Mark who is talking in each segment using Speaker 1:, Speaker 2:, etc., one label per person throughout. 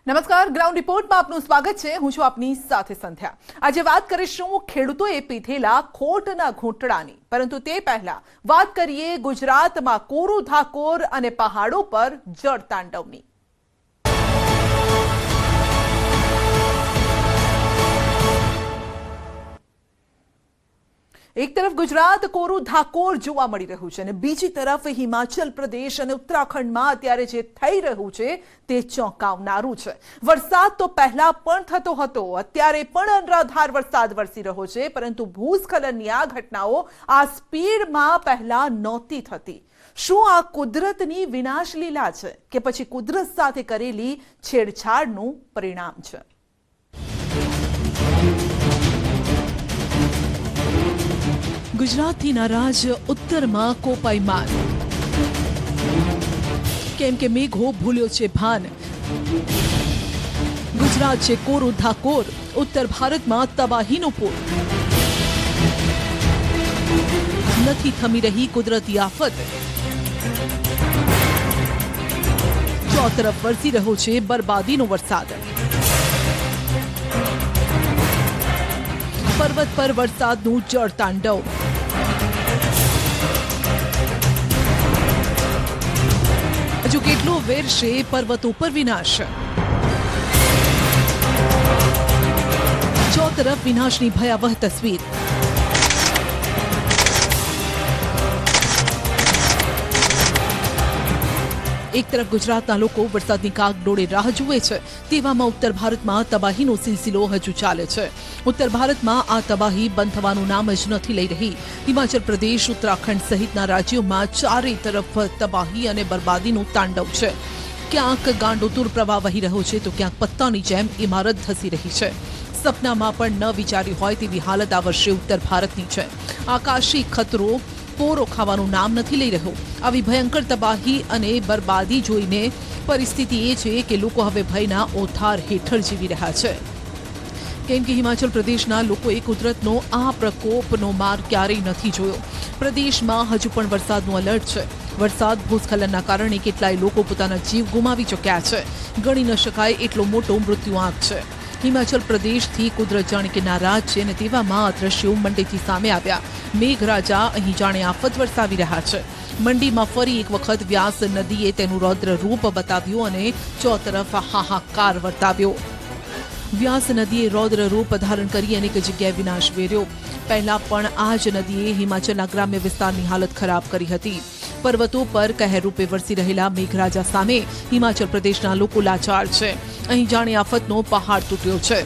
Speaker 1: નમસ્કાર, ગ્રાઉન્ડ રિપોર્ટમાં આપનું સ્વાગત છે. હું છું આપની સાથે સંધ્યા. આજે વાત કરીશું ખેડૂતોએ પીધેલા ખોટના ઘૂંટડાની, પરંતુ તે પહેલા વાત કરીએ ગુજરાતમાં કોરું ધાકોર અને પહાડો પર જળ તાંડવની. એક તરફ ગુજરાત કોરું ધાકોર જોવા મળી રહ્યું છે અને બીજી તરફ હિમાચલ પ્રદેશ અને ઉત્તરાખંડમાં અત્યારે જે થઈ રહ્યું છે તે ચોંકાવનારું છે. વરસાદ તો પહેલા પણ થતો હતો, અત્યારે પણ અનરાધાર વરસાદ વરસી રહ્યો છે, પરંતુ ભૂસ્ખલનની આ ઘટનાઓ આ સ્પીડમાં પહેલા નહોતી થતી. શું આ કુદરતની વિનાશ લીલા છે કે પછી કુદરત સાથે કરેલી છેડછાડનું પરિણામ છે? ગુજરાતથી નારાજ ઉત્તરમાં કોપાઈમાન, કેમ કે મેઘો ભૂલ્યો છે ભાન. ગુજરાત છે કોરું ધાકોર, ઉત્તર ભારતમાં તબાહીનો પૂર. નથી થમી રહી કુદરતી આફત, ચોતરફ વરસી રહ્યો છે બરબાદીનો વરસાદ. પર્વત પર વરસાદનું જળ તાંડવ. હજુ કેટલો વેરશે પર્વતો પર વિનાશ. ચોતરફ વિનાશની ભયાવહ તસવીર. એક તરફ ગુજરાતના લોકો વરસાદની કાગડોળે રાહ જુએ છે, તેવામાં ઉત્તર ભારતમાં તબાહીનો સિલસિલો હજુ ચાલે છે. ઉત્તર ભારતમાં આ તબાહી બંધ થવાનું નામ જ નથી લઈ રહી. હિમાચલ પ્રદેશ, ઉત્તરાખંડ સહિતના રાજ્યોમાં ચારે તરફ તબાહી અને બરબાદીનું તાંડવ છે. ક્યાંક ગાંડોતુર પ્રવાહ વહી રહ્યો છે તો ક્યાંક પત્તાની જેમ ઇમારત ધસી રહી છે. સપનામાં પણ ન વિચારી હોય તેવી હાલત આ વર્ષે ઉત્તર ભારતની છે. આકાશી ખતરો પોરો ખાવાનું નામ નથી લઈ રહ્યો. આવી ભયંકર તબાહી અને બરબાદી જોઈને પરિસ્થિતિ એ છે કે લોકો હવે ભયના ઓથાર હેઠળ જીવી રહ્યા છે, કેમ કે હિમાચલ પ્રદેશના લોકોએ કુદરતનો આ પ્રકોપનો માર ક્યારેય નથી જોયો. પ્રદેશમાં હજુ પણ વરસાદનું એલર્ટ છે. વરસાદ ભૂસ્ખલનના કારણે કેટલાય લોકો પોતાના જીવ ગુમાવી ચૂક્યા છે. ગણી ન શકાય એટલો મોટો મૃત્યુઆંક છે. હિમાચલ પ્રદેશથી કુદરત જાણે કે નારાજ છે અને તેવામાં આ દ્રશ્યો મંડીથી સામે આવ્યા. મેઘરાજા અહીં જાણે આફત વરસાવી રહ્યા છે. મંડીમાં ફરી એક વખત વ્યાસ નદીએ તેનું રૌદ્ર રૂપ બતાવ્યું અને ચોતરફ હાહાકાર વર્તાવ્યો. વ્યાસ નદીએ રૌદ્ર રૂપ ધારણ કરી અનેક જગ્યાએ વિનાશ વેર્યો. પહેલા પણ આ જ નદીએ હિમાચલના ગ્રામ્ય વિસ્તારની હાલત ખરાબ કરી હતી. પર્વતો પર કહેર રૂપે વરસી રહેલા મેઘરાજા સામે હિમાચલ પ્રદેશના લોકો લાચાર છે. અહીં જાણે આફતનો પહાડ તૂટ્યો છે.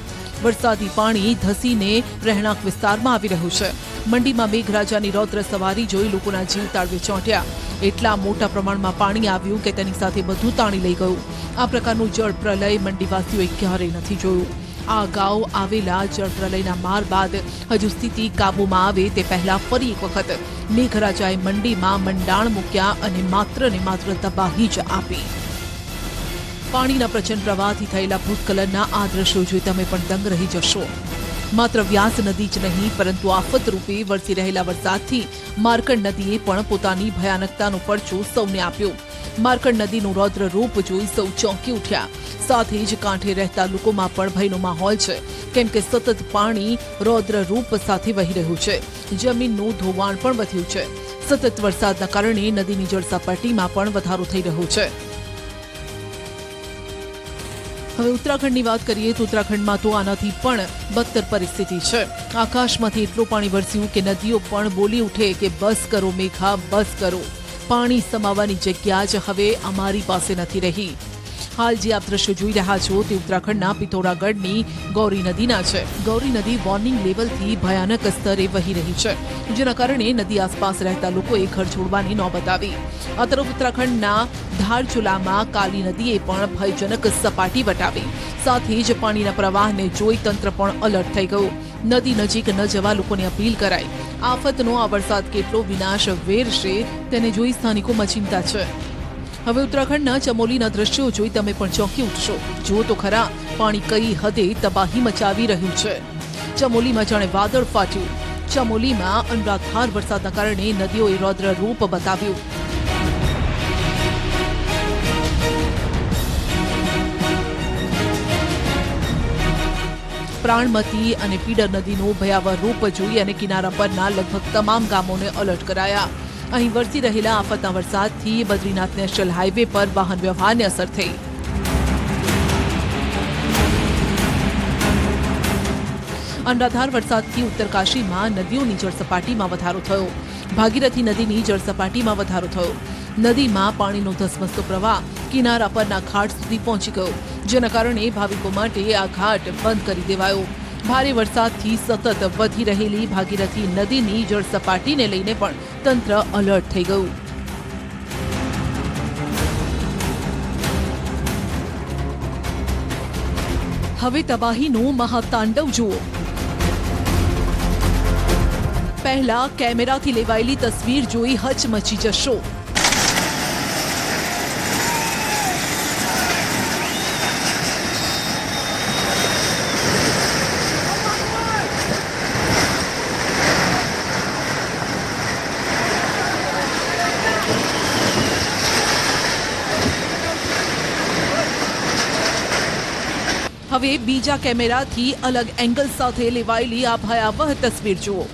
Speaker 1: વરસાદી પાણી ધસીને રહેણાંક વિસ્તારમાં આવી રહ્યું છે. મંડીમાં મેઘરાજાની રૌદ્ર સવારી જોઈ લોકોના જીવ તાળવે ચોંટ્યા. એટલા મોટા પ્રમાણમાં પાણી આવ્યું કે તેની સાથે બધું તાણી લઈ ગયું. આ પ્રકારનું જળ પ્રલય મંડીવાસીઓએ ક્યારેય નથી જોયું. આ અગાઉ આવેલા જળ પ્રલયના માર બાદ હજુ સ્થિતિ કાબૂમાં આવે તે પહેલા ફરી એક વખત મેઘરાજાએ મંડીમાં મંડાણ મૂક્યા અને માત્ર ને માત્ર તબાહી જ આપી. પાણીના પ્રચંડ પ્રવાહથી થયેલા ભૂસ્ખલનના આ દ્રશ્યો જોઈ તમે પણ દંગ રહી જશો. માત્ર વ્યાસ નદી જ નહીં, પરંતુ આફત રૂપે વરસી રહેલા વરસાદથી માર્કંડ નદીએ પણ પોતાની ભયાનકતાનો પડછો સૌને આપ્યો. માર્કંડ નદીનું રૌદ્ર રૂપ જોઈ સૌ ચોંકી ઉઠ્યા. સાથે જ કાંઠે રહેતા લોકોમાં પણ ભયનો માહોલ છે, કેમ કે સતત પાણી રૌદ્ર રૂપ સાથે વહી રહ્યું છે. જમીનનું ધોવાણ પણ વધ્યું છે. સતત વરસાદના કારણે નદીની જળસપાટીમાં પણ વધારો થઈ રહ્યો છે. હવે ઉત્તરાખંડની વાત કરીએ તો ઉત્તરાખંડમાં તો આનાથી પણ બદતર પરિસ્થિતિ છે. આકાશમાંથી એટલું પાણી વરસ્યું કે નદીઓ પણ બોલી ઉઠે કે બસ કરો મેઘા, બસ કરો. પાણી સમાવવાની જગ્યા જ હવે અમારી પાસે નથી રહી. હાલ જે આપ દ્રશ્યો જોઈ રહ્યા છો તે ઉત્તરાખંડના પિથોરાગઢની ગૌરી નદીના છે. ગૌરી નદી વોર્નિંગ લેવલથી ભયાનક સ્તરે વહી રહી છે, જેના કારણે નદી આસપાસ રહેતા લોકોએ ઘર છોડવાની નોબત આવી. આ તરફ ઉત્તરાખંડના ધારચુલામાં કાલી નદીએ પણ ભયજનક સપાટી વટાવી. સાથે જ પાણીના પ્રવાહને જોઈ તંત્ર પણ એલર્ટ થઈ ગયું. નદી નજીક ન જવા લોકોને અપીલ કરાઈ. આફતનો આ વરસાદ કેટલો વિનાશ વેરશે તેને જોઈ સ્થાનિકોમાં ચિંતા છે. હવે ઉત્તરાખંડના ચમોલીના દ્રશ્યો જોઈ તમે પણ ચોંકી ઉઠશો. જુઓ તો ખરા, પાણી કઈ હદે તબાહી મચાવી રહ્યું છે. ચમોલીમાં જાણે વાદળ ફાટ્યું. ચમોલીમાં અનરાધાર વરસાદના કારણે નદીઓએ રૌદ્ર રૂપ બતાવ્યું. પ્રાણમતી અને પીડર નદીનું ભયાવહ રૂપ જોઈ અને કિનારા પરના લગભગ તમામ ગામોને એલર્ટ કરાયા. અહીં વરસી રહેલા આફતના વરસાદથી બદ્રીનાથ નેશનલ હાઈવે પર વાહન વ્યવહારને અસર થઈ. અનરાધાર વરસાદથી ઉત્તરકાશીમાં નદીઓની જળસપાટીમાં વધારો થયો. ભાગીરથી નદીની જળસપાટીમાં વધારો થયો. નદીમાં પાણીનો ધસમસતો પ્રવાહ કિનારા પરના ઘાટ સુધી પહોંચી ગયો, જેના કારણે ભાવિકો માટે આ ઘાટ બંધ કરી દેવાયો. ભારે વરસાદથી સતત વધી રહેલી ભાગીરથી નદીની જળસપાટીને લઈને પણ તંત્ર એલર્ટ થઈ ગયું. હવે તબાહીનું મહાતાંડવ જુઓ. પહેલા કેમેરાથી લેવાયેલી તસવીર જોઈ હચમચી જશો. હવે બીજા કેમેરાથી અલગ એંગલ સાથે લેવાયેલી આ ભયાવહ તસવીર જુઓ.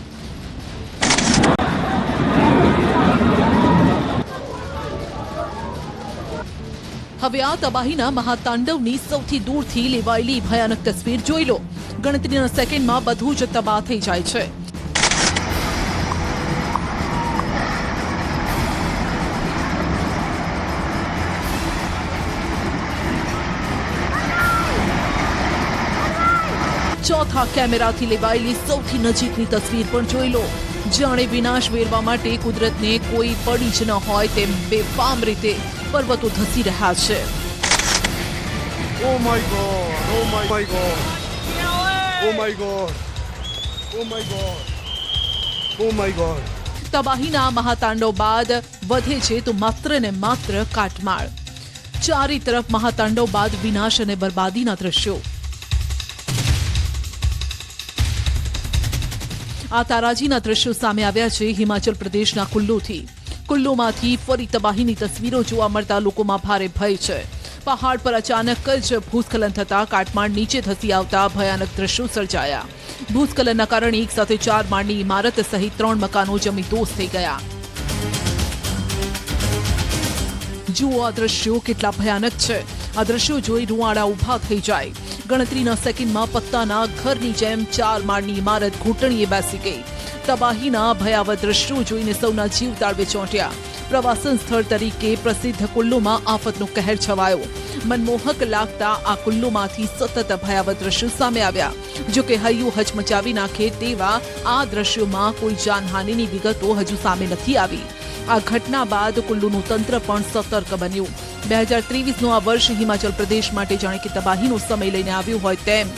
Speaker 1: હવે આ તબાહીના મહાતાંડવની સૌથી દૂરથી લેવાયેલી ભયાનક તસવીર જોઈ લો. ગણતરીના સેકન્ડમાં બધું જ તબાહ થઈ જાય છે. ચોથા કેમેરાથી લેવાયેલી સૌથી નજીકની તસવીર પણ જોઈ લો. જાણે વિનાશ વેરવા માટે કુદરતને કોઈ પડી જ ન હોય તેમ બેફામ રીતે પર્વતો ધસી રહ્યા છે.
Speaker 2: Oh my god! Oh my god! Oh my god! Oh my god! Oh my god!
Speaker 1: તબાહીના મહાતાંડવ બાદ વધે છે તો માત્ર ને માત્ર કાટમાળ. ચારે તરફ મહાતાંડવ બાદ વિનાશ અને બરબાદીના દ્રશ્યો. આ તારાજીના દ્રશ્યો સામે આવ્યા છે હિમાચલ પ્રદેશના કુલ્લુથી. કુલ્લુમાંથી ફરી તબાહીની તસવીરો જોવા મળતા લોકોમાં ભારે ભય છે. પહાડ પર અચાનક જ ભૂસ્ખલન થતા કાટમાળ નીચે ધસી આવતા ભયાનક દ્રશ્યો સર્જાયા. ભૂસ્ખલનના કારણે એક સાથે 4 માળની ઇમારત સહિત 3 મકાનો જમીનદોસ્ત થઈ ગયા. જુઓ આ દ્રશ્યો કેટલા ભયાનક છે. આ દ્રશ્યો જોઈ રૂવાડા ઊભા થઈ જાય. ગણતરીના સેકન્ડમાં પત્તાના ઘરની જેમ 4 માળની ઇમારત ઘૂંટણીએ બેસી ગઈ. તબાહીના ભયાવહ દ્રશ્યો જોઈને સૌના જીવ તાળવે ચોંટ્યા. પ્રવાસન સ્થળ તરીકે પ્રસિદ્ધ કુલ્લુમાં આફતનો કહેર છવાયો. મનમોહક લાગતા આ કુલ્લુમાંથી સતત ભયાવહ દ્રશ્યો સામે આવ્યા. જોકે હૈયું હચમચાવી નાખે તેવા આ દ્રશ્યોમાં કોઈ જાનહાનિની વિગતો હજુ સામે નથી આવી. આ ઘટના બાદ કુલ્લુનું તંત્ર પણ સતર્ક બન્યું. 2023નું આ વર્ષ હિમાચલ પ્રદેશ માટે જાણે કે તબાહીનો સમય લઈને આવ્યું હોય તેમ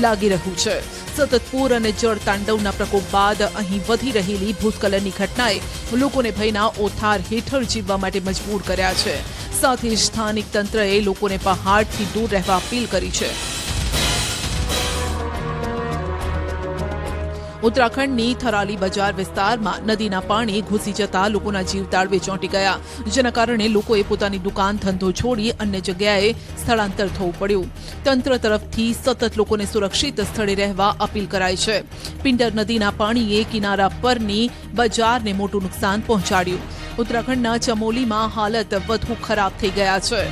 Speaker 1: લાગી રહ્યું છે. સતત પૂર અને જળ તાંડવના પ્રકોપ બાદ અહીં વધી રહેલી ભૂસ્ખલનની ઘટનાએ લોકોને ભયના ઓથાર હેઠળ જીવવા માટે મજબૂર કર્યા છે. સાથે જ સ્થાનિક તંત્રએ લોકોને પહાડથી દૂર રહેવા અપીલ કરી છે. ઉત્તરાખંડની થરાલી બજાર વિસ્તારમાં નદીના પાણી ઘૂસી જતા લોકોના જીવ તાળવે ચોંટી ગયા, જેના કારણે લોકોએ પોતાની દુકાન ધંધો છોડી અન્ય જગ્યાએ સ્થળાંતર થવું પડ્યું. તંત્ર તરફથી સતત લોકોને સુરક્ષિત સ્થળે રહેવા અપીલ કરાઈ છે. પિંડર નદીના પાણીએ કિનારા પરની બજારને મોટું નુકસાન પહોંચાડ્યું. ઉત્તરાખંડના ચમોલીમાં હાલત વધુ ખરાબ થઈ ગયા છે.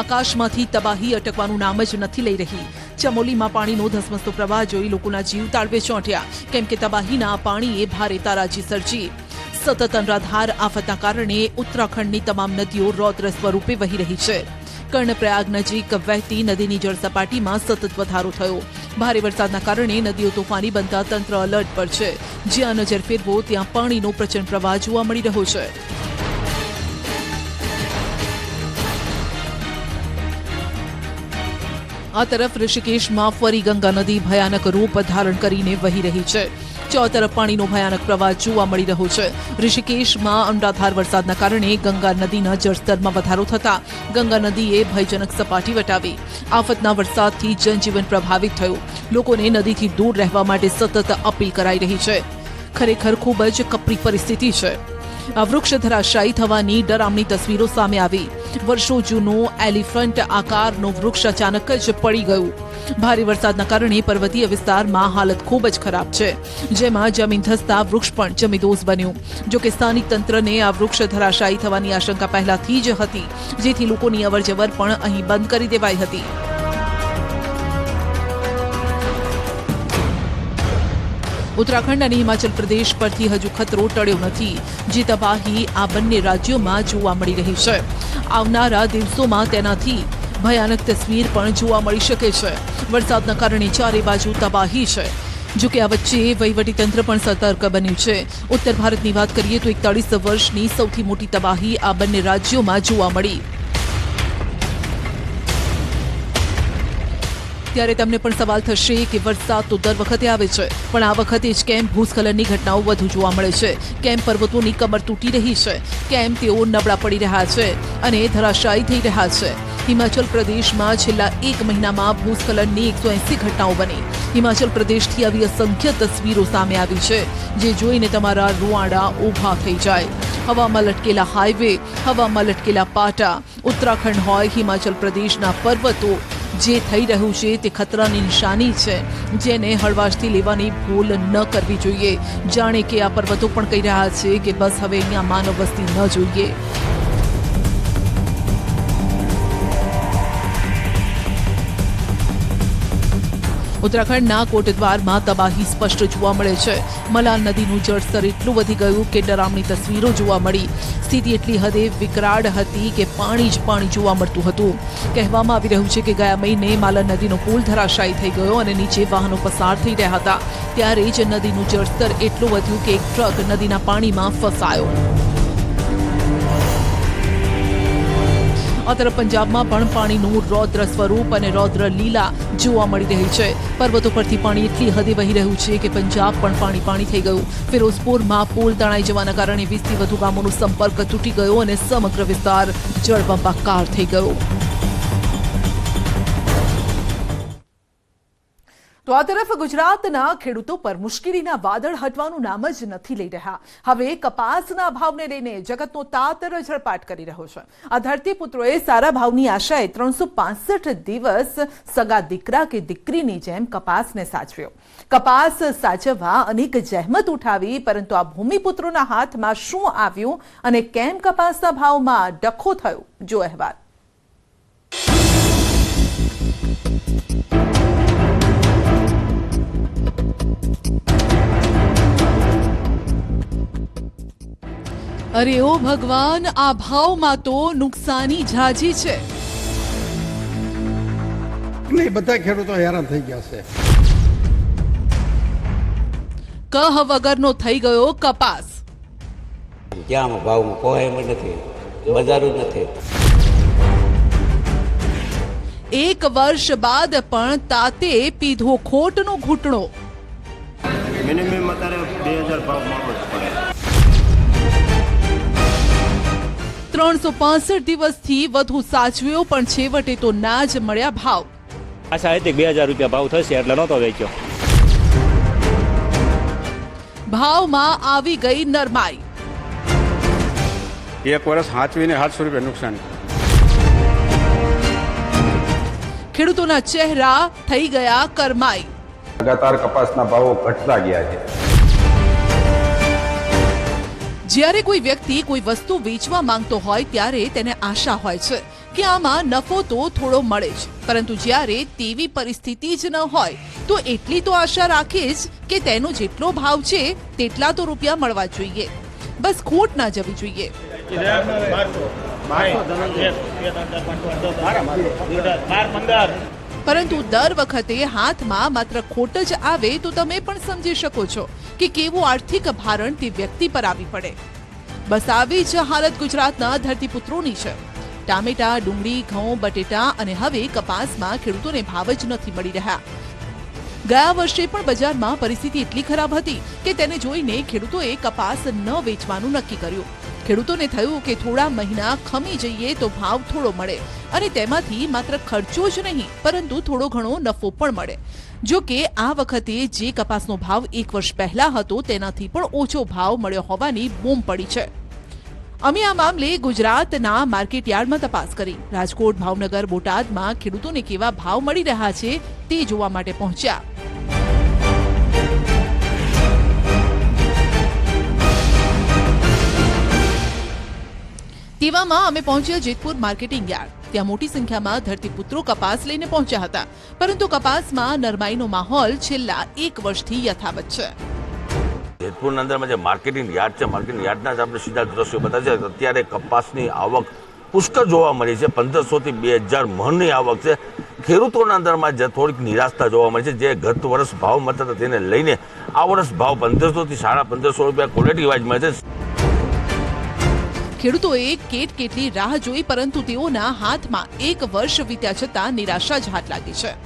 Speaker 1: આકાશમાંથી તબાહી અટકવાનું નામ જ નથી લઈ રહી. ચમોલીમાં પાણીનો ધસમસતો પ્રવાહ જોઈ લોકોના જીવ તાળવે ચોંટ્યા, કેમ કે તબાહીના પાણીએ ભારે તારાજી સર્જી. સતત અનરાધાર આફતના કારણે ઉત્તરાખંડની તમામ નદીઓ રૌદ્ર સ્વરૂપે વહી રહી છે. કર્ણપ્રયાગ નજીક વહેતી નદીની જળસપાટીમાં સતત વધારો થયો. ભારે વરસાદના કારણે નદીઓ તોફાની બનતા તંત્ર એલર્ટ પર છે. જ્યાં નજર ફેરવો ત્યાં પાણીનો પ્રચંડ પ્રવાહ જોવા મળી રહ્યો છે. આ તરફ ઋષિકેશમાં ફરી ગંગા નદી ભયાનક રૂપ ધારણ કરીને વહી રહી છે. ચોતરફ પાણીનો ભયાનક પ્રવાહ જોવા મળી રહ્યો છે. ઋષિકેશમાં અનરાધાર વરસાદના કારણે ગંગા નદીના જળસ્તરમાં વધારો થતા ગંગા નદીએ ભયજનક સપાટી વટાવી. આફતના વરસાદથી જનજીવન પ્રભાવિત થયું. લોકોને નદીથી દૂર રહેવા માટે સતત અપીલ કરાઈ રહી છે. ખરેખર ખૂબ જ કપરી પરિસ્થિતિ છે. આ વૃક્ષ ધરાશાયી થવાની ડરામણી તસવીરો સામે આવી। વર્ષો જૂનું એલિફન્ટ આકારનું વૃક્ષ અચાનક જ પડી ગયું। ભારે વરસાદના કારણે પર્વતીય વિસ્તારમાં હાલત ખૂબ જ ખરાબ છે, જેમાં જમીન ધસતા વૃક્ષ પણ જમીદોઝ બન્યું। જો કે સ્થાનિક તંત્રને આ વૃક્ષ ધરાશાયી થવાની આશંકા પહેલાથી જ હતી, જેથી લોકોની અવરજવર પણ અહીં બંધ કરી દેવાઈ હતી। ઉત્તરાખંડ અને હિમાચલ પ્રદેશ પરથી હજુ ખતરો ટળ્યો નથી, જે તબાહી આ બંને રાજ્યોમાં જોવા મળી રહી છે। આવનારા દિવસોમાં તેનાથી ભયાનક તસવીર પણ જોવા મળી શકે છે। વરસાદના કારણે ચારે બાજુ તબાહી છે। જો કે આ વચ્ચે વહીવટીતંત્ર પણ સતર્ક બન્યું છે। ઉત્તર ભારતની વાત કરીએ તો 41 વર્ષની સૌથી મોટી તબાહી આ બંને રાજ્યોમાં જોવા મળી। ત્યારે તમને પણ સવાલ થશે કે વરસાદ તો દર વખતે આવે છે, પણ આ વખતે જ કેમ ભૂસ્ખલનની ઘટનાઓ વધુ જોવા મળે છે? કેમ પર્વતોની કમર તૂટી રહી છે? કેમ તેઓ નબળા પડી રહ્યા છે અને ધરાશાયી થઈ રહ્યા છે? હિમાચલ પ્રદેશમાં છેલ્લા 1 મહિનામાં ભૂસ્ખલનની 180 ઘટનાઓ બની। હિમાચલ પ્રદેશથી આવી અસંખ્ય તસવીરો સામે આવી છે, જે જોઈને તમારા રૂવાડા ઊભા થઈ જાય। હવામાં લટકેલા હાઈવે, હવામાં લટકેલા પાટા, ઉત્તરાખંડ હોય હિમાચલ પ્રદેશના પર્વતો, જે થઈ રહ્યું છે તે ખતરાની નિશાની છે, જેને હળવાશથી લેવાની ભૂલ ન કરવી જોઈએ। જાણે કે આ પર્વતો પણ કહી રહ્યા છે કે બસ હવે અહીંયા માનવ વસ્તી ન જોઈએ। ઉત્તરાખંડના કોટદ્વારમાં તબાહી સ્પષ્ટ જોવા મળે છે। મલાલ નદીનું જળસ્તર એટલું વધી ગયું કે ડરામણી તસવીરો જોવા મળી। સ્થિતિ એટલી હદે વિકરાળ હતી કે પાણી જ પાણી જોવા મળતું હતું। કહેવામાં આવી રહ્યું છે કે ગયા મહિને માલન નદીનો પુલ ધરાશાયી થઈ ગયો અને નીચે વાહનો પસાર થઈ રહ્યા હતા, ત્યારે જ નદીનું જળસ્તર એટલું વધ્યું કે એક ટ્રક નદીના પાણીમાં ફસાયો। આ તરફ પંજાબમાં પણ પાણીનું રૌદ્ર સ્વરૂપ અને રૌદ્ર લીલા જોવા મળી રહી છે। પર્વતો પરથી પાણી એટલી હદે વહી રહ્યું છે કે પંજાબ પણ પાણી થઈ ગયું। ફિરોઝપુરમાં પુલ તણાઈ જવાના કારણે 20થી વધુ ગામોનો સંપર્ક તૂટી ગયો અને સમગ્ર વિસ્તાર જળબંબાકાર થઈ ગયો। તો આ તરફ ગુજરાતના ખેડૂતો પર મુશ્કેલીના વાદળ હટવાનું નામ જ નથી લઈ રહ્યા। હવે કપાસના ભાવને લઈને જગતનો તાતર ઝળપાટ કરી રહ્યો છે। આ ધરતીપુત્રોએ સારા ભાવની આશાએ 365 દિવસ સગા દીકરા કે દીકરીની જેમ કપાસને સાચવ્યો। કપાસ સાચવવા અનેક જહેમત ઉઠાવી, પરંતુ આ ભૂમિપુત્રોના હાથમાં શું આવ્યું અને કેમ કપાસના ભાવમાં ડખો થયો, જો અહેવાલ। અરે ઓ ભગવાન, આ ભાવમાં તો નુકસાની ઝાઝી છે।
Speaker 2: નહીં, બધા ખેડૂતો હેરાન થઈ ગયા છે।
Speaker 1: કહ વગરનો થઈ ગયો કપાસ।
Speaker 3: ક્યાં ભાવમાં કોઈ એમ નથી, બજાર જ નથી।
Speaker 1: 1 વર્ષ બાદ પણ તાતે પીધો ખોટનો ઘૂંટણો।
Speaker 4: મિનિમમ અત્યારે 2000 ભાવ મળવો જ પડે।
Speaker 1: 365 દિવસથી વધુ સાચવ્યો, પણ છેવટે તો ના જ મળ્યા ભાવ।
Speaker 5: આશા હતી 2000 રૂપિયા ભાવ થશે એટલે નહોતો વેચ્યો।
Speaker 1: ભાવમાં આવી ગઈ નરમાઈ।
Speaker 2: 1 વર્ષ સાચવીને 700 રૂપિયા નુકસાન।
Speaker 1: ખેડૂતોના ચહેરા થઈ ગયા કરમાઈ।
Speaker 6: લગાતાર કપાસના ભાવો ઘટતા ગયા છે।
Speaker 1: જ્યારે કોઈ વ્યક્તિ કોઈ વસ્તુ વેચવા માંગતો હોય ત્યારે તેને આશા હોય છે કે આમાં નફો તો થોડો મળે જ, પરંતુ જ્યારે તેવી પરિસ્થિતિ જ ન હોય તો એટલી તો આશા રાખે જ કે તેનો જેટલો ભાવ છે તેટલા તો રૂપિયા મળવા જોઈએ, બસ ખોટ ના જવી જોઈએ। પરંતુ દર વખતે હાથમાં માત્ર ખોટ જ આવે તો તમે પણ સમજી શકો છો કે કેવું આર્થિક ભારણ તે વ્યક્તિ પર આવી પડે। બસ આવી જ હાલત ગુજરાતના ધરતીપુત્રોની છે। ટામેટા, ડુંગળી, ઘઉં, બટેટા અને હવે કપાસમાં ખેડૂતોને ભાવ જ નથી મળી રહ્યા। ગયા વર્ષે પણ બજારમાં પરિસ્થિતિ એટલી ખરાબ હતી કે તેને જોઈને ખેડૂતોએ કપાસ ન વેચવાનું નક્કી કર્યું। ખેડૂતોને થયું કે થોડા મહિના ખમી જઈએ તો ભાવ થોડો મળે અને તેમાંથી માત્ર ખર્ચો જ નહીં પરંતુ થોડો ઘણો નફો પણ મળે। જો કે આ વખતે જે કપાસનો ભાવ 1 વર્ષ પહેલા હતો તેનાથી પણ ઓછો ભાવ મળ્યો હોવાની બૂમ પડી છે। અમે આ મામલે ગુજરાતના માર્કેટ યાર્ડમાં તપાસ કરી. રાજકોટ, ભાવનગર, બોટાદમાં ખેડૂતોને કેવા ભાવ મળી રહ્યા છે તે જોવા માટે પહોંચ્યા. તેવામાં અમે પહોંચ્યા જેતપુર માર્કેટિંગ યાર્ડ. ત્યાં મોટી સંખ્યામાં ધરતીપુત્રો કપાસ લઈને પહોંચ્યા હતા, પરંતુ કપાસમાં નરમાઈનો માહોલ છેલ્લા 1 વર્ષથી યથાવત છે.
Speaker 7: જેતપુરના અંદરમાં જે માર્કેટિંગ યાર્ડ છે, માર્કેટિંગ યાર્ડના જ આપણે સીધા દ્રશ્યો બતાવે છે. અત્યારે કપાસની આવક પુષ્કળ જોવા મળી છે. 1500 થી 2000 મણની આવક છે. ખેડૂતોના અંદરમાં જે થોડીક નિરાશતા જોવા મળી છે. જે ગત વર્ષ ભાવ મળતા હતા તેને લઈને આ વર્ષ ભાવ 1500 થી 1550 રૂપિયા ક્વોલિટી વાઇઝ મળે છે.
Speaker 1: ખેડૂતોએ કેટલી રાહ જોઈ, પરંતુ તેઓના હાથમાં 1 વર્ષ વીત્યા છતાં નિરાશા જ હાથ લાગી છે.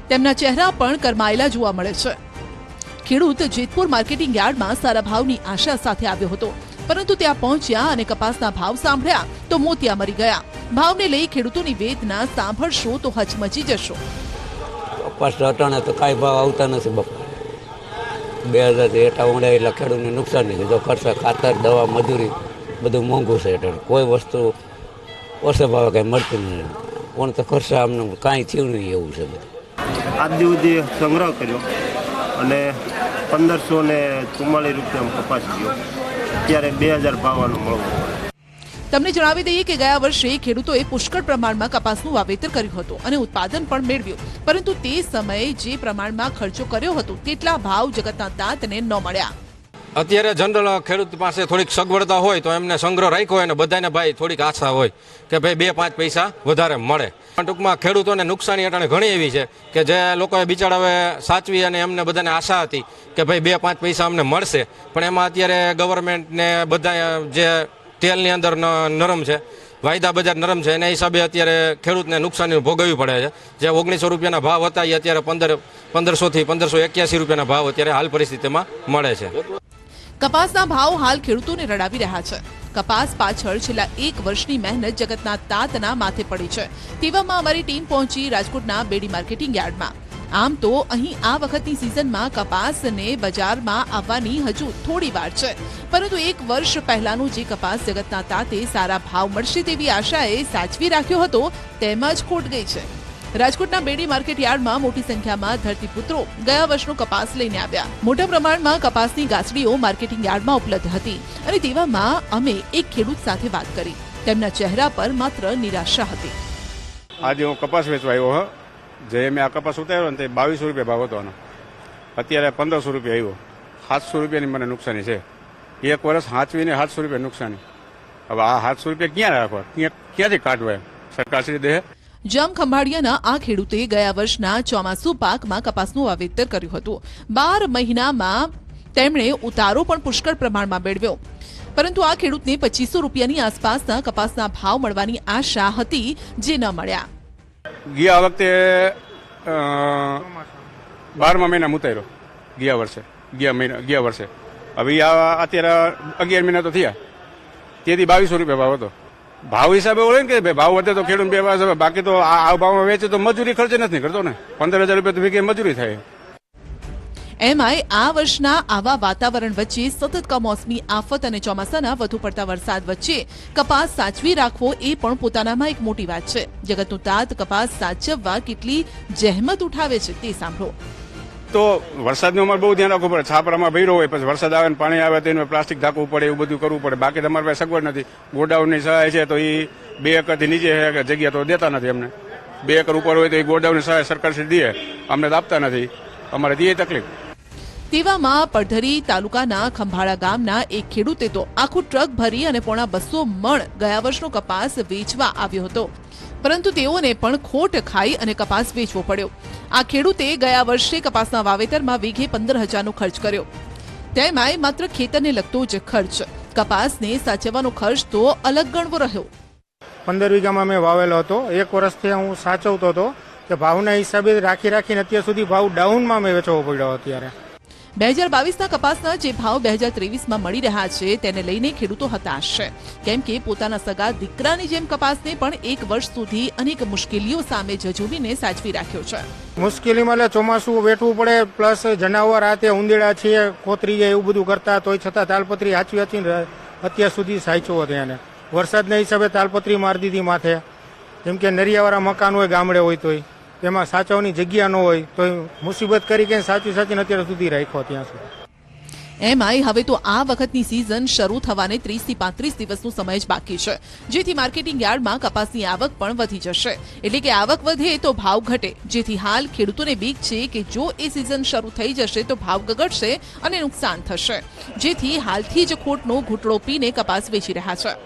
Speaker 1: તેમના ચહેરા પણ કરમાયેલા જોવા મળે છે. ખેડૂત જેતપુર માર્કેટિંગ યાર્ડમાં સારા ભાવની આશા સાથે આવ્યો હતો, પરંતુ ત્યાં પહોંચ્યા અને કપાસના ભાવ સાંભળ્યા તો મોતિયા મરી ગયા. ભાવને લઈ ખેડૂતોની વેદના સાંભળશો તો હચમચી જશો.
Speaker 3: કપાસ અટાણે તો કાંઈ ભાવ આવતા નથી બાપા. 2000 થી હેઠા ઊંડા એટલે ખેડૂતને નુકસાન નહીં. જો ખર્ચા, ખાતર, દવા, મજૂરી બધું મોંઘું છે. એટલે કોઈ વસ્તુ ઓછા ભાવે કાંઈ મળતું નથી. પણ તો ખર્ચા અમને કાંઈ થયું નહીં એવું છે બધું.
Speaker 4: આજ સુધી સંગ્રહ કર્યો અને 1544 રૂપિયામાં કપાસ ગયો. અત્યારે 2000 ભાવવાનો મળવો.
Speaker 1: તમને જણાવી દઈએ કે ગયા વર્ષે ખેડૂતોએ પુષ્કળ પ્રમાણમાં કપાસનું વાવેતર કર્યું હતું અને ઉત્પાદન પણ મેળવ્યું, પરંતુ તે સમયે જે પ્રમાણમાં ખર્ચો કર્યો હતો તેટલા ભાવ જગતના તાતને ન મળ્યા.
Speaker 8: અત્યારે જનરલ ખેડૂત પાસે થોડીક સગવડતા હોય તો એમને સંગ્રહ રાખ્યો હોય અને બધાને ભાઈ થોડીક આશા હોય કે ભાઈ 2-5 પૈસા વધારે મળે. પણ ટૂંકમાં ખેડૂતોને નુકસાની અટાણે ઘણી એવી છે કે જે લોકોએ બિચારા હવે સાચવી અને એમને બધાને આશા હતી કે ભાઈ 2-5 પૈસા અમને મળશે, પણ એમાં અત્યારે ગવર્મેન્ટને બધા જે તેલની અંદર નરમ છે, વાયદા બજાર નરમ છે, એના હિસાબે અત્યારે ખેડૂતને નુકસાની ભોગવવી પડે છે. જે 1900 રૂપિયાના ભાવ હતા એ અત્યારે 1500 થી 1581 રૂપિયાના ભાવ અત્યારે હાલ પરિસ્થિતિમાં મળે છે.
Speaker 1: કપાસના ભાવ હાલ ખેડૂતોને રડાવી રહ્યા છે. કપાસ પાછળ છેલ્લા 1 વર્ષની મહેનત જગતના તાતના માથે પડી છે. તેવામાં અમારી ટીમ પહોંચી રાજકોટના બેડી માર્કેટિંગ યાર્ડમાં. આમ તો અહીં આ વખતની સિઝનમાં કપાસને બજારમાં આવવાની હજુ થોડી વાર છે, પરંતુ 1 વર્ષ પહેલાનું જે કપાસ જગતના તાતે સારા ભાવ મળશે તેવી આશાએ સાચવી રાખ્યો હતો તેમાં જ ખોટ ગઈ છે. રાજકોટના બેડી માર્કેટ યાર્ડમાં મોટી સંખ્યામાં ધરતીપુત્રો ગયા વર્ષનો કપાસ લઈને આવ્યા. મોટા પ્રમાણમાં કપાસની ગાંસડીઓ માર્કેટિંગ યાર્ડમાં ઉપલબ્ધ હતી અને તેવામાં અમે એક ખેડૂત સાથે વાત કરી. તેમના ચહેરા પર માત્ર નિરાશા હતી.
Speaker 6: આજે હું કપાસ વેચવા આવ્યો હા. જે મેં આ કપાસ ઉતાર્યો ને તે 2200 રૂપિયા ભાવ હતો આનો. અત્યારે 1500 રૂપિયા આવ્યો. 700 રૂપિયાની મને નુકસાની છે. 1 વર્ષ હાંચવીને 700 રૂપિયા નુકસાની. હવે આ 700 રૂપિયા ક્યાં રાખવા, ક્યાંથી કાઢવા? એમ સરકારશ્રી દે.
Speaker 1: જામ ખંભાળિયાના આ ખેડૂતે ગયા વર્ષના ચોમાસુ પાકમાં કપાસનું વાવેતર કર્યું હતું. 12 મહિનામાં તેમણે ઉતારો પણ પુષ્કળ પ્રમાણમાં મેળવ્યો, પરંતુ આ ખેડૂતને 2500 રૂપિયાની આસપાસના કપાસના ભાવ મળવાની આશા હતી, જે ન મળ્યા.
Speaker 6: ગયા વખતે 12મા મહિના ઉતાર્યો ગયા વર્ષે. હવે અત્યારે 11 મહિના તો થયા, તેથી 2200 રૂપિયા ભાવ હતો. ભાવ હિસાબે હોય ને કે ભાવ વધે તો ખેડૂત બે પાસે, બાકી તો આ ભાવમાં વેચે તો મજૂરી ખર્ચે નથી કરતો ને. 15,000 રૂપિયા તો વીઘે મજૂરી થાય.
Speaker 1: એમાંય આ વર્ષના આવા વાતાવરણ વચ્ચે સતત કમોસમી આફત અને ચોમાસાના વધુ પડતા વરસાદ વચ્ચે કપાસ સાચવી રાખવો એ પણ પોતાનામાં એક મોટી વાત છે. જગતનું તાત કપાસ સાચવવા કેટલી જહેમત ઉઠાવે છે તે સાંભળો.
Speaker 6: તો વરસાદનું અમારે બહુ ધ્યાન રાખવું પડે. છાપરામાં ભર્યો હોય, પછી વરસાદ આવે ને પાણી આવે તો એને પ્લાસ્ટિક ઢાંકવું પડે, એવું બધું કરવું પડે. બાકી તમારી પાસે સગવડ નથી. ગોડાઉનની સહાય છે તો એ 2 એકરથી નીચે જગ્યા તો દેતા નથી અમને. 2 એકર ઉપર હોય તો એ ગોડાઉનની સહાય સરકાર દે, અમને તો આપતા નથી. અમારે દે તકલીફ.
Speaker 1: તેવામાં પડધરી તાલુકાના ખંભાળા ગામના એક ખેડૂતે તો આખું ટ્રક ભરી અને પોણા 200 મણ ગયા વર્ષનો કપાસ વેચવા આવ્યો હતો, પરંતુ તેઓને પણ ખોટ ખાઈ અને કપાસ વેચવો પડ્યો. આ ખેડૂતે ગયા વર્ષે કપાસના વાવેતરમાં વીઘે 15,000નો ખર્ચ કર્યો. તેમાંય માત્ર ખેતરને લગતો જ ખર્ચ. કપાસને સાચવવાનો ખર્ચ તો અલગ ગણવો રહ્યો.
Speaker 9: 15 વીઘામાં મેં વાવેલો હતો. 1 વર્ષથી હું સાચવતો હતો કે ભાવના હિસાબે રાખીને અત્યાર સુધી ભાવ ડાઉનમાં મેં વેચવો પડ્યો. અત્યારે
Speaker 1: 2022ના કપાસના જે ભાવ 2023માં મળી રહ્યા છે તેને લઈને ખેડૂતો હતાશ છે, કેમ કે પોતાના સગા દીકરાની જેમ કપાસને પણ 1 વર્ષ સુધી અનેક મુશ્કેલીઓ સામે ઝઝૂમીને સાચવી રાખ્યો છે.
Speaker 9: મુશ્કેલીમાં એટલે ચોમાસું વેઠવું પડે, પ્લસ જનાવર રાતે ઉંદેડા છે, કોતરી જાય એવું બધું કરતા, તોય છતાં તાલપત્રી હાચવી અત્યાર સુધી સાચવો હતો એને. વરસાદના હિસાબે તાલપત્રી મારી દીધી માથે. જેમ કે નરિયાવાળા મકાન હોય ગામડે હોય તોય તેમાં સાચવવાની જગ્યા ન હોય તો મુસીબત કરી કે સાચીને અત્યાર સુધી રાખ્યો ત્યાં સુધી.
Speaker 1: એમાંય હવે તો આ વખતની સિઝન શરૂ થવાને 30 થી 35 દિવસનો સમય જ બાકી છે, જેથી માર્કેટિંગ યાર્ડમાં કપાસની આવક પણ વધી જશે. એટલે કે આવક વધે તો ભાવ ઘટે, જેથી હાલ ખેડૂતોને બીક છે કે જો એ સિઝન શરૂ થઈ જશે તો ભાવ ગગડશે અને નુકસાન થશે, જેથી હાલથી જ ખોટનો ઘૂંટડો પીને કપાસ વેચી રહ્યા છે.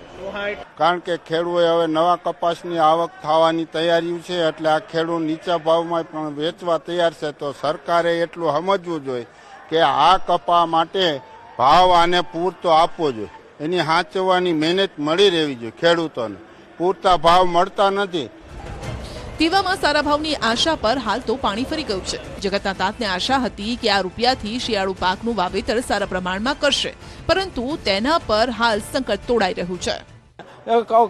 Speaker 2: કારણ કે ખેડૂતોએ હવે નવા કપાસની આવક થવાની તૈયારી છે, એટલે આ ખેડૂત નીચા ભાવમાં પણ વેચવા તૈયાર છે. તો સરકારે એટલું સમજવું જોઈએ કે આ કપા માટે ભાવ આને પૂરતો આપવો જોઈએ, એની સાચવવાની મહેનત મળી રહેવી જોઈએ. ખેડૂતોને પૂરતા ભાવ મળતા નથી.
Speaker 1: તેવામાં સારા ભાવની આશા પર હાલ તો પાણી ફરી ગયું છે. જગતના તાતને આશા હતી કે આ રૂપિયાથી શિયાળુ પાકનું વાવેતર સારા પ્રમાણમાં કરશે, પરંતુ તેના પર હાલ સંકટ તોડાઈ રહ્યું છે.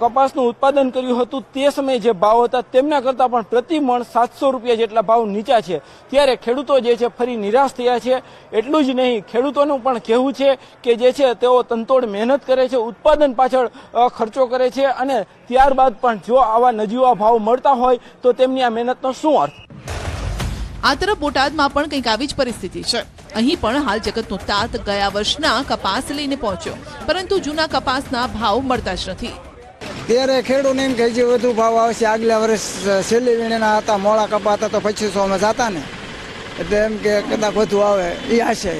Speaker 10: કપાસનું ઉત્પાદન કર્યું હતું તે સમયે જે ભાવ હતા તેમના કરતાં પણ પ્રતિ મણ 700 રૂપિયા જેટલા ભાવ નીચા છે. ત્યારે ખેડૂતો જે છે ફરી નિરાશ થયા છે. એટલું જ નહીં, ખેડૂતોનું પણ કહેવું છે કે જે છે તેઓ તનતોડ મહેનત કરે છે, ઉત્પાદન પાછળ ખર્ચો કરે છે, અને ત્યારબાદ પણ જો આવા નજીવા ભાવ મળતા હોય તો તેમની આ મહેનતનો શું અર્થ?
Speaker 1: આ તરફ બોટાદમાં પણ કંઈક આવી જ પરિસ્થિતિ છે. અહીં પણ હાલ જગતનો તાત ગયા વર્ષના કપાસ લઈને પહોંચ્યો, પરંતુ જૂના કપાસના ભાવ મળતા જ નથી.
Speaker 11: ત્યારે ખેડૂતને એમ કે જે વધુ ભાવ આવશે. આગલા વર્ષ છેલ્લી વીણીના હતા, મોડા કપા હતા તો 2500 જતા ને, એટલે એમ કે કદાચ વધુ આવે એ આશે.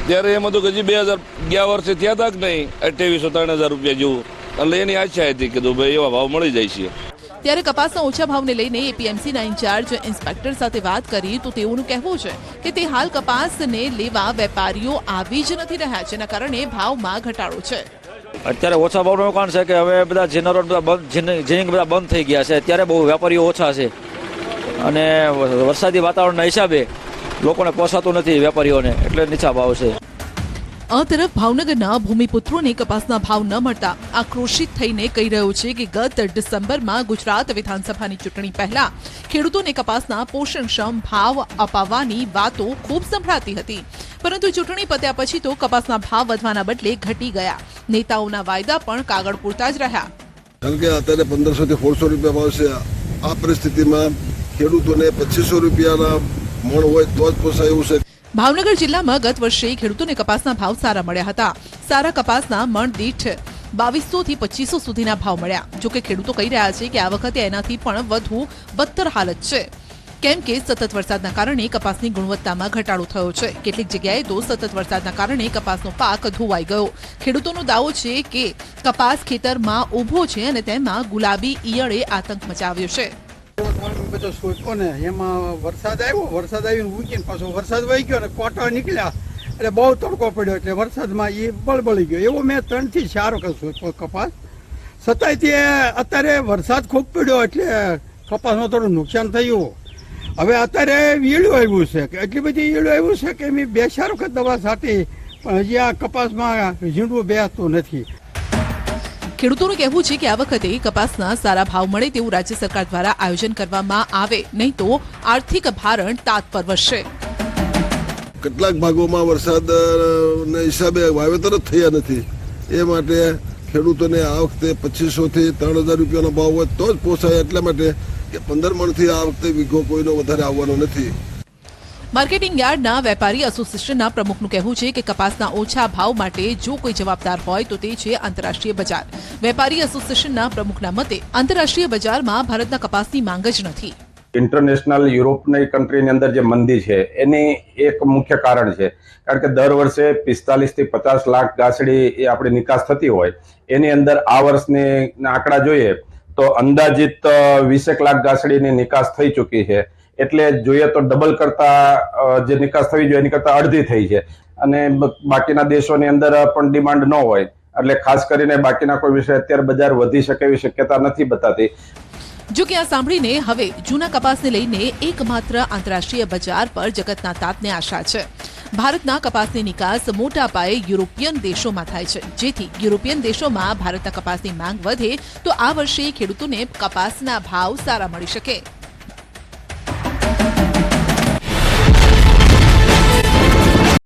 Speaker 12: ત્યારે એમ હતું કે હજી 2000 ગયા વર્ષે થયા હતા કે નહીં 2800-3000 રૂપિયા જેવું, એટલે એની આશા હતી કે ભાઈ એવા ભાવ મળી જાય છે.
Speaker 1: ત્યારે કપાસના ઓછા ભાવને લઈને એપીએમસીના ઇન્ચાર્જ ઇન્સ્પેક્ટર સાથે વાત કરી તો તેઓનું કહેવું છે કે તે હાલ કપાસને લેવા વેપારીઓ આવી જ નથી રહ્યા, જેના કારણે ભાવમાં ઘટાડો છે.
Speaker 5: અત્યારે ઓછા ભાવનું કારણ છે કે હવે બધા જેનરો બધા બંધ થઈ ગયા છે. અત્યારે બહુ વેપારીઓ ઓછા છે અને વરસાદી વાતાવરણના હિસાબે લોકોને પોસાતું નથી વેપારીઓને, એટલે નીચા ભાવ છે.
Speaker 1: આ તરફ ભાવનગરના ભૂમિપુત્રોને કપાસના ભાવ ન મળતા આક્રોશિત થઈને કહી રહ્યો છે કે ગત ડિસેમ્બરમાં ગુજરાત વિધાનસભાની ચૂંટણી પહેલા ખેડૂતોને કપાસના પોષણક્ષમ ભાવ અપાવવાની વાતો ખૂબ સંભળાતી હતી, પરંતુ ચૂંટણી પત્યા પછી તો કપાસના ભાવ વધવાના બદલે ઘટી ગયા. નેતાઓના વાયદા પણ કાગળ પૂરતા જ રહ્યા.
Speaker 2: કારણ કે અત્યારે 1500 થી 1600 રૂપિયા ભાવ છે. આ પરિસ્થિતિમાં ખેડૂતોને 2500 રૂપિયાના મણ હોય તો જ પોસાય એવું છે.
Speaker 1: ભાવનગર જિલ્લામાં ગત વર્ષે ખેડૂતોને કપાસના ભાવ સારા મળ્યા હતા. સારા કપાસના મણ દીઠ 2200 થી 2500 સુધીના ભાવ મળ્યા. જોકે ખેડૂતો કહી રહ્યા છે કે આ વખતે એનાથી પણ વધુ બદતર હાલત છે, કેમ કે સતત વરસાદના કારણે કપાસની ગુણવત્તામાં ઘટાડો થયો છે. કેટલીક જગ્યાએ તો સતત વરસાદના કારણે કપાસનો પાક ધોવાઈ ગયો. ખેડૂતોનો દાવો છે કે કપાસ ખેતરમાં ઊભો છે અને તેમાં ગુલાબી ઈયળે આતંક મચાવ્યો છે.
Speaker 2: બધો સોચો ને એમાં વરસાદ આવીને ઉગીને પાછો વરસાદ વહી ગયો ને કોટા નીકળ્યા, એટલે બહુ તડકો પડ્યો, એટલે વરસાદમાં એ બળબળી ગયો. એવો મેં 3 થી 4 વખત કપાસ. છતાંય અત્યારે વરસાદ ખૂબ પડ્યો એટલે કપાસમાં થોડું નુકસાન થયું. હવે અત્યારે ઈયળું આવ્યું છે, કે એટલી બધી ઈયળું આવ્યું છે કે મેં 2-4 વખત દવા છાંટી, પણ હજી આ કપાસમાં ઝીંડવું બેસતું નથી.
Speaker 1: ખેડૂતોનું કહેવું છે કે આ વખતે કપાસના સારા ભાવ મળે તેવું રાજ્ય સરકાર દ્વારા આયોજન કરવામાં આવે, નહીં તો આર્થિક ભારણ તાત પર વધશે.
Speaker 2: કેટલાક ભાગોમાં વરસાદના હિસાબે વાવેતર જ થયા નથી. એ માટે ખેડૂતોને આ વખતે 2500 થી 3000 રૂપિયાનો ભાવ હોય તો જ પોસાય. એટલા માટે કે 15 મણથી આ વખતે વીઘો કોઈનો વધારે આવવાનો નથી.
Speaker 1: માર્કેટિંગ યાર્ડના વેપારી એસોસિએશનના પ્રમુખનું કહેવું છે કે કપાસના ઓછા ભાવ માટે જો કોઈ જવાબદાર હોય તો તે છે આંતરરાષ્ટ્રીય બજાર. વેપારી એસોસિએશનના પ્રમુખના મતે આંતરરાષ્ટ્રીય બજારમાં ભારતના કપાસની માંગ જ નથી.
Speaker 6: ઇન્ટરનેશનલ યુરોપની કન્ટ્રીની અંદર જે મંદી છે એની એક મુખ્ય કારણ છે, કારણ કે દર વર્ષે 45 થી 50 લાખ ગાંસડી એ આપણી નિકાસ થતી હોય, એની અંદર આ વર્ષની આંકડા જોઈએ તો અંદાજિત 20 લાખ ગાંસડીની નિકાસ થઈ ચૂકી છે. એટલે જોઈએ તો ડબલ કરતા જે નિકાસ થવી જોઈએ એની કરતા અડધી થઈ છે, અને બાકીના દેશોની અંદર પણ ડિમાન્ડ ન હોય, એટલે ખાસ કરીને બાકીના કોઈ વિષય અત્યારે બજાર વધી શકે એવી શક્યતા નથી બતાતી.
Speaker 1: જો કે આ સાંભળીને હવે જૂના કપાસને લઈને એકમાત્ર આંતરરાષ્ટ્રીય બજાર પર જગતના તાતને આશા છે. ભારતના કપાસની નિકાસ મોટા પાયે યુરોપિયન દેશોમાં થાય છે, જેથી યુરોપિયન દેશોમાં ભારતના કપાસની માંગ વધે તો આ વર્ષે ખેડૂતોને કપાસના ભાવ સારા મળી શકે.